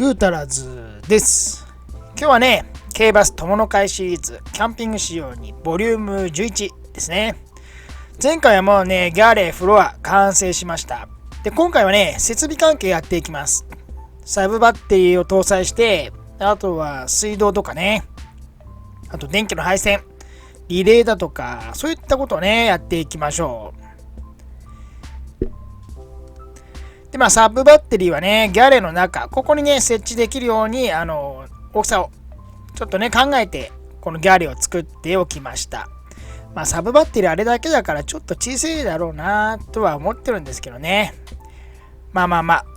グータラズです。今日はね、軽バス友の会シリーズキャンピング仕様にボリューム11ですね。前回はもうね、ギャレーフロア完成しました。で、今回はね、設備関係やっていきます。サブバッテリーを搭載して、あとは水道とかね、あと電気の配線、リレーだとか、そういったことをね、やっていきましょう。で、サブバッテリーはね、ギャレの中、ここにね、設置できるように、大きさをちょっとね、考えて、このギャレを作っておきました。サブバッテリーあれだけだから、ちょっと小さいだろうなとは思ってるんですけどね。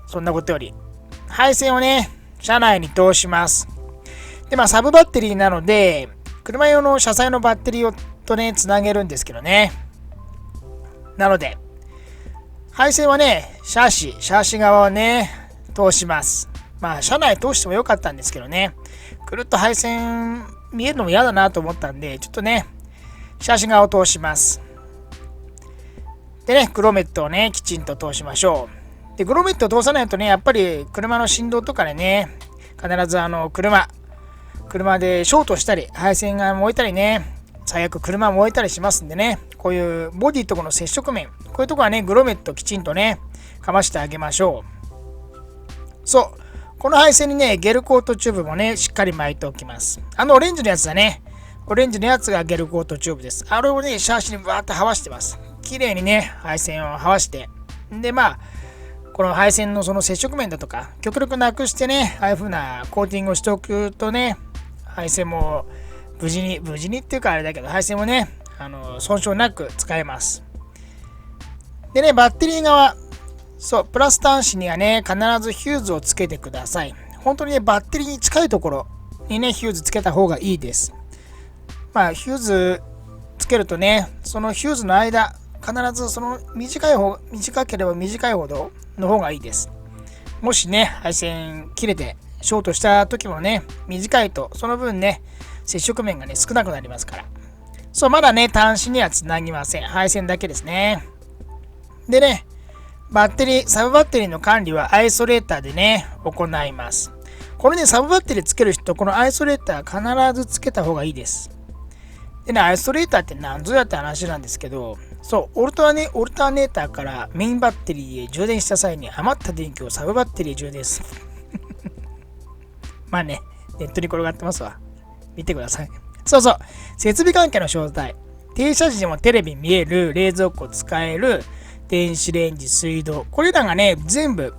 そんなことより、配線をね、車内に通します。で、サブバッテリーなので、車用の車載のバッテリーとね、つなげるんですけどね。なので、配線はね、シャーシ側をね、通します。車内通してもよかったんですけどね、くるっと配線見えるのも嫌だなと思ったんで、ちょっとね、シャーシ側を通します。でね、グロメットをね、きちんと通しましょう。で、グロメットを通さないとね、やっぱり車の振動とかでね、必ず車でショートしたり、配線が燃えたりね、最悪車燃えたりしますんでね、こういうボディとこの接触面、こういうとこはね、グロメットきちんとね、かましてあげましょう。そう。この配線にね、ゲルコートチューブもね、しっかり巻いておきます。オレンジのやつだね。オレンジのやつがゲルコートチューブです。あれをね、シャーシにバーッとはわしてます。綺麗にね、配線をはわして。で、この配線のその接触面だとか、極力なくしてね、ああいう風なコーティングをしておくとね、配線も無事にっていうかあれだけど、配線もね、損傷なく使えます。でね、バッテリー側、そう、プラス端子にはね、必ずヒューズをつけてください。本当にね、バッテリーに近いところにね、ヒューズつけた方がいいです。ヒューズつけるとね、そのヒューズの間、必ずその短ければ短いほどの方がいいです。もしね、配線切れてショートした時もね、短いとその分ね、接触面がね、少なくなりますから。そう、まだね、端子にはつなぎません。配線だけですね。でね、サブバッテリーの管理はアイソレーターでね、行います。これね、サブバッテリーつける人、このアイソレーター必ずつけた方がいいです。でね、アイソレーターって何ぞやって話なんですけど、そう、オルタネーターからメインバッテリーへ充電した際に余った電気をサブバッテリーへ充電する。ネットに転がってますわ。見てください。そう、設備関係の詳細。停車時にもテレビ見える、冷蔵庫使える、電子レンジ、水道。これらがね、全部、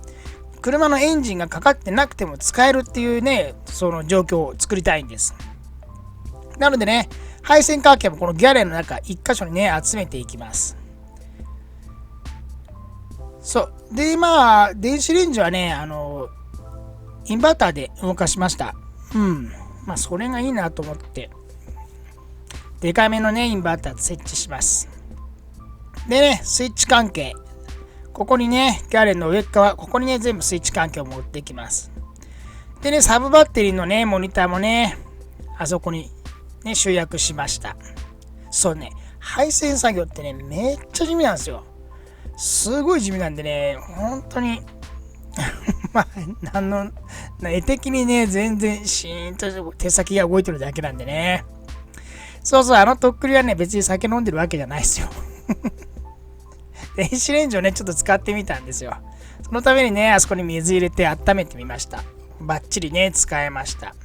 車のエンジンがかかってなくても使えるっていうね、その状況を作りたいんです。なのでね、配線関係もこのギャレーの中、一箇所にね、集めていきます。そう。で、電子レンジはね、インバーターで動かしました。それがいいなと思って、でかめのね、インバーター設置します。でね、スイッチ関係。ここにね、ギャレーの上側、ここにね、全部スイッチ関係を持っていきます。でね、サブバッテリーのね、モニターもね、あそこにね、集約しました。そうね、配線作業ってね、めっちゃ地味なんですよ。すごい地味なんでね、本当に、絵的にね、全然シーンと手先が動いてるだけなんでね。そう、とっくりはね、別に酒飲んでるわけじゃないですよ。電子レンジをね、ちょっと使ってみたんですよ。そのためにね、あそこに水入れて温めてみました。バッチリね、使えました。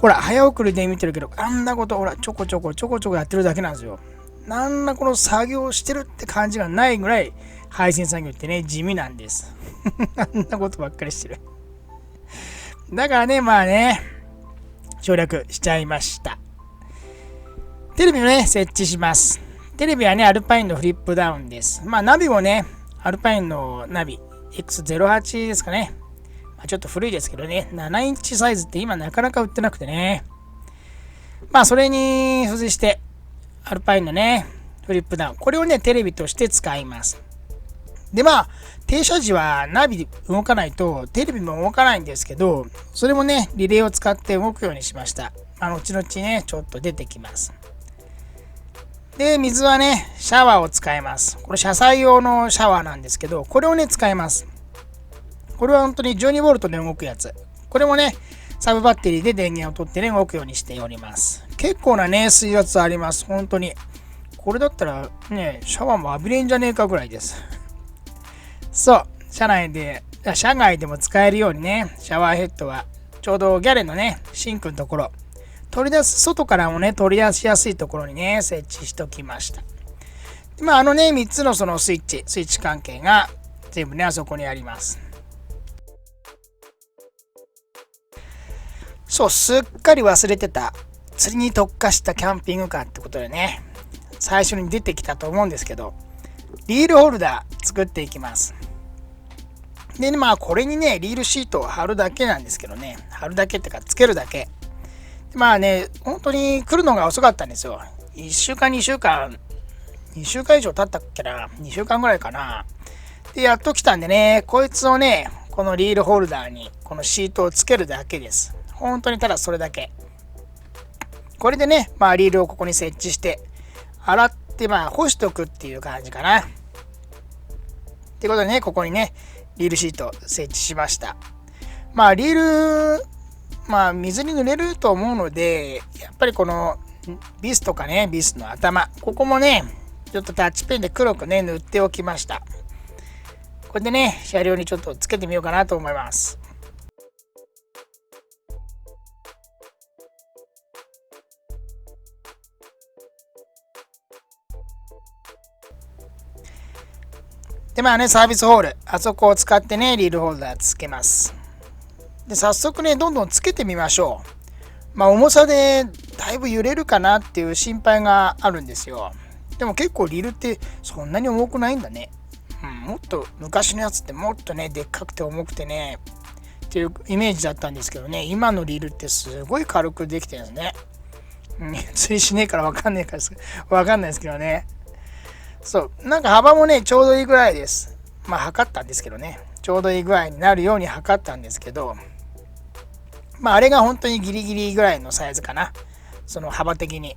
ほら、早送りで見てるけど、あんなこと、ほら、ちょこちょこやってるだけなんですよ。なんだこの作業してるって感じがないぐらい、配線作業ってね、地味なんです。あんなことばっかりしてる。だからね、省略しちゃいました。テレビをね、設置します。テレビはね、アルパインのフリップダウンです。ナビもね、アルパインのナビ X08 ですかね。ちょっと古いですけどね、7インチサイズって今なかなか売ってなくてね。それに付随して、アルパインのね、フリップダウン。これをね、テレビとして使います。で、停車時はナビで動かないと、テレビも動かないんですけど、それもね、リレーを使って動くようにしました。後々ね、ちょっと出てきます。で、水はね、シャワーを使います。これ車載用のシャワーなんですけど、これをね、使います。これは本当に 12V で動くやつ。これもね、サブバッテリーで電源を取ってね、動くようにしております。結構なね、水圧あります。本当に。これだったらね、シャワーも浴びれんじゃねえかぐらいです。そう、車外でも使えるようにね、シャワーヘッドはちょうどギャレのね、シンクのところ、外からもね、取り出しやすいところにね、設置しておきました。3つのそのスイッチ関係が全部ね、あそこにあります。そう、すっかり忘れてた。釣りに特化したキャンピングカーってことでね、最初に出てきたと思うんですけど、リールホルダー作っていきます。で、これにね、リールシートを貼るだけなんですけどね、貼るだけってか、つけるだけ。本当に来るのが遅かったんですよ。1週間、2週間以上経ったっけな、2週間ぐらいかな。で、やっと来たんでね、こいつをね、このリールホルダーに、このシートをつけるだけです。本当にただそれだけ。これでね、リールをここに設置して、洗って、干しておくっていう感じかな。ってことでね、ここにね、リールシート設置しました。リール、水に濡れると思うので、やっぱりこのビスとかね、ビスの頭、ここもね、ちょっとタッチペンで黒くね、塗っておきました。これでね、車両にちょっとつけてみようかなと思います。で、サービスホール、あそこを使ってね、リールホルダーつけます。で、早速ね、どんどんつけてみましょう。重さでだいぶ揺れるかなっていう心配があるんですよ。でも結構リールってそんなに重くないんだね。もっと昔のやつってもっとね、でっかくて重くてね、っていうイメージだったんですけどね、今のリールってすごい軽くできてるんですね。釣りしねえからわかんないですけどね。そう、幅もね、ちょうどいいぐらいです。測ったんですけどね、ちょうどいい具合になるように測ったんですけど、あれが本当にギリギリぐらいのサイズかな。その幅的に。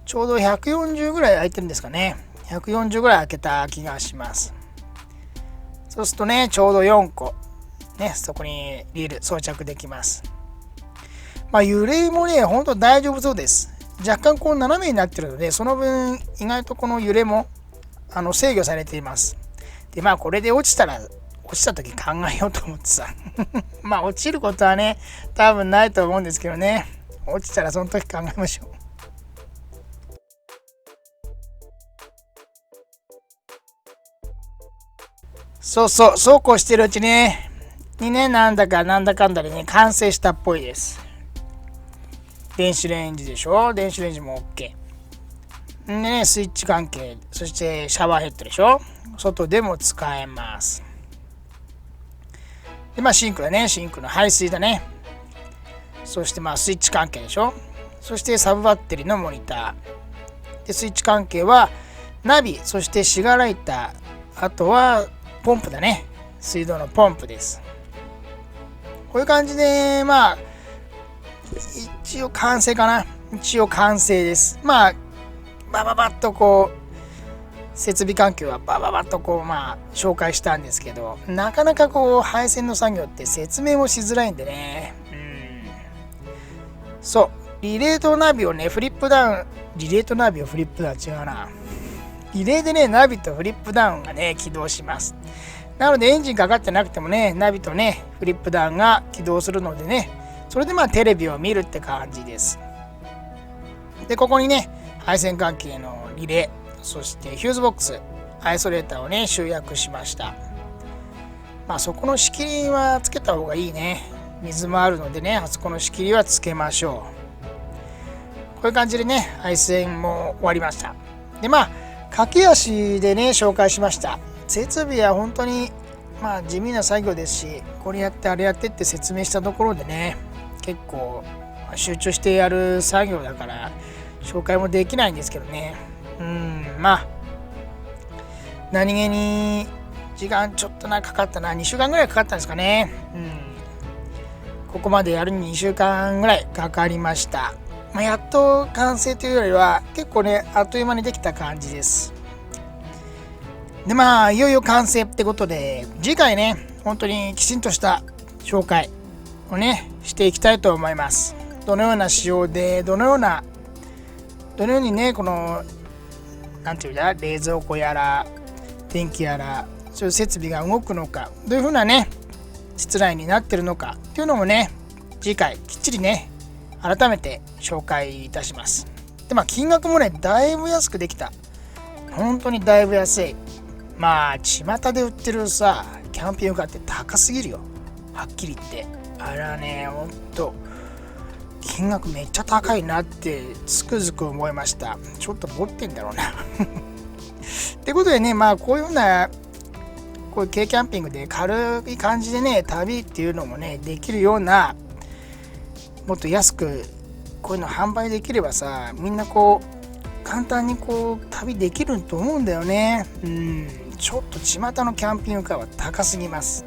ちょうど140ぐらい空いてるんですかね。140ぐらい開けた気がします。そうするとね、ちょうど4個、ね、そこにリール装着できます。揺れもね、ほんと大丈夫そうです。若干こう斜めになってるので、その分意外とこの揺れも制御されています。で、これで落ちた時考えようと思ってさ。落ちることはね、多分ないと思うんですけどね。落ちたらその時考えましょう。そうこうしてるうちね、なんだかんだでね、完成したっぽいです。電子レンジでしょ。電子レンジも OK。でね、スイッチ関係、そしてシャワーヘッドでしょ。外でも使えます。で、シンクだね。シンクの排水だね。そしてスイッチ関係でしょ。そしてサブバッテリーのモニター。で、スイッチ関係はナビ、そしてシガーライター、あとはポンプだね。水道のポンプです。こういう感じで、一応完成かな。一応完成です。バッとこう、設備環境はバッとこう紹介したんですけど、なかなかこう配線の作業って説明もしづらいんでね。そう、リレーとナビをね、フリップダウン、リレーとナビをフリップダウン違うな。リレーでね、ナビとフリップダウンがね、起動します。なのでエンジンかかってなくてもね、ナビとね、フリップダウンが起動するのでね、それでテレビを見るって感じです。で、ここにね、配線関係のリレー、そしてヒューズボックス、アイソレーターをね、集約しました。そこの仕切りはつけた方がいいね。水もあるのでね、あそこの仕切りはつけましょう。こういう感じでね、配線も終わりました。で、駆け足でね、紹介しました。設備は本当に地味な作業ですし、これやってあれやってって説明したところでね、結構集中してやる作業だから紹介もできないんですけどね。何気に時間ちょっとかかったな。2週間ぐらいかかったんですかね。ここまでやるに2週間ぐらいかかりました。やっと完成というよりは結構ね、あっという間にできた感じです。で、いよいよ完成ってことで、次回ね、本当にきちんとした紹介をねしていきたいと思います。どのような仕様でどのようにねこのなんていうんだ冷蔵庫やら電気やらそういう設備が動くのか、どういうふうなね室内になってるのかっていうのもね次回きっちりね改めて紹介いたします。で金額もねだいぶ安くできた。本当にだいぶ安い。巷で売ってるさキャンピングカーって高すぎるよ、はっきり言って。あれはねほんと金額めっちゃ高いなってつくづく思いました。ちょっと持ってんだろうなってことでねこういうふうなこういう軽キャンピングで軽い感じでね旅っていうのもねできるような、もっと安くこういうの販売できればさみんなこう簡単にこう旅できると思うんだよね。ちょっと巷のキャンピングカーは高すぎます。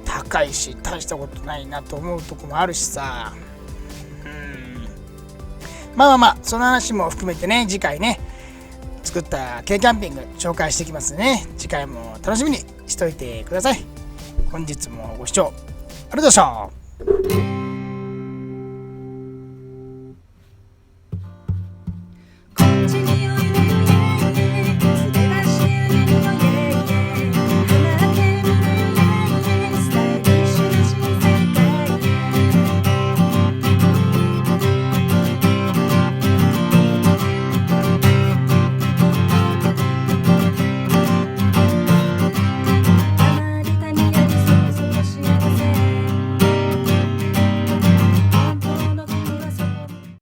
高いし大したことないなと思うとこもあるしさ、その話も含めてね次回ね作った軽キャンピング紹介していきますね。次回も楽しみにしといてください。本日もご視聴ありがとうございました。こっちに